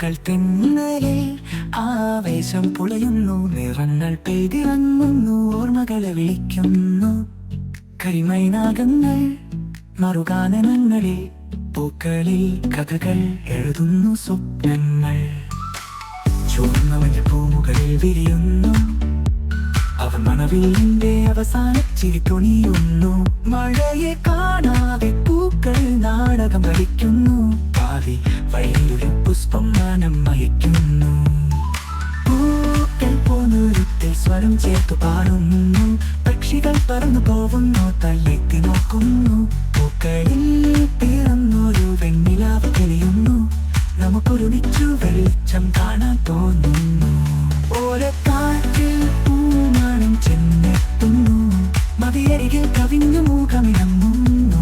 പൂക്കൾ തിന്നലിൽ ആവേശം പുളയുന്നു, നിറങ്ങൾ പെയ്തിറങ്ങുന്നു, ഓർമ്മകളെ വിളിക്കുന്നു. കരിമൈനാകങ്ങൾ മറുഗാനങ്ങളിൽ, പൂക്കളിൽ കഥകൾ എഴുതുന്നു സ്വപ്നങ്ങൾ. ചുവന്നവന്റെ പൂമുകളിൽ വിരിയുന്നു, അവൻ മണവില്ലിന്റെ അവസാന ചിരി തുണിയുന്നു. മഴയെ കാണാതെ പൂക്കൾ നാടകം കളിക്കുന്നു, പാതി വഴിയൊരു പുഷ്പം മാനം വഹിക്കുന്നു. പൂക്കൾ പോന്നൊരുത്തിൽ സ്വരം ചേർത്തു പാടുന്നു, പക്ഷികൾ പറന്നു പോകുന്നു, തള്ളിത്തി നോക്കുന്നു. പൂക്കളിൽ പിറന്നൊരു വെണ്ണിലാവ് തെളിയുന്നു, നമുക്കൊരുമിച്ചു വെളിച്ചം കാണാൻ തോന്നുന്നു. ഓരക്കാറ്റിൽ പൂമണം ചെന്നെത്തുന്നു, മതിയരികിൽ കവിഞ്ഞു മുഖമിറങ്ങുന്നു.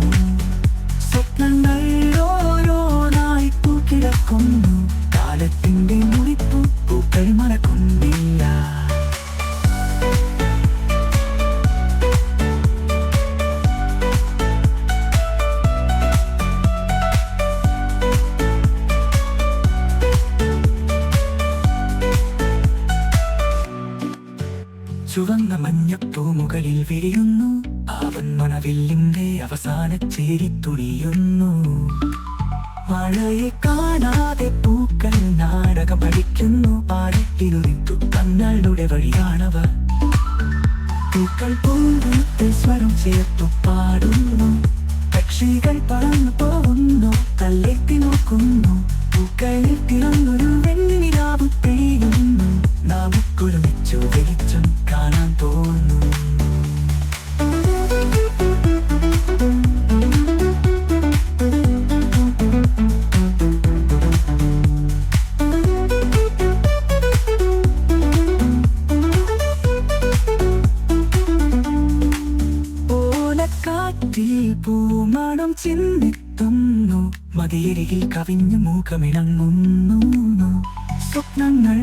സ്വപ്നങ്ങൾ ഓരോന്നായി പൂക്കിടക്കുന്നു, കാലത്തിന്റെ മുറിപ്പു പൂക്കൾ മറക്കുന്നില്ല. ചുവന്ന മഞ്ഞപ്പൂമുകളിൽ വിരിയുന്നു, അവൻ മണവില്ലിന്റെ അവസാന ചേരി തുടിയുന്നു. മഴയെ കാണാതെ പൂക്കൾ നാടകം പഠിക്കുന്നു, പാടത്തിനുറിത്തു കണ്ണുകളുടെ വഴിയാണവർ. പൂക്കൾ പൂന്തത്തിൽ സ്വരം ചേർത്തു പാടുന്നു, പക്ഷികൾ പറന്നു പോകുന്നു, തള്ളിത്തി നോക്കുന്നു. പൂക്കളിൽ തിളങ്ങൊരു വെണ്ണിലാവ് പെയ്യുന്നു, നമുക്കൊരുമിച്ചു വെളിച്ചം കാണാൻ തോന്നുന്നു. ഓലക്കാറ്റിൽ പൂമണം ചിന്തിത്തുന്നു, മതിയരികിൽ കവിഞ്ഞു മുഖമിണങ്ങുന്നു. സ്വപ്നങ്ങൾ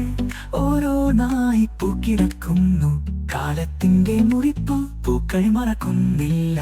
ഓരോന്നായി പൂക്കിടക്കുന്നു, കാലത്തിന്റെ മുറിപ്പു പൂക്കൾ മറക്കുന്നില്ല.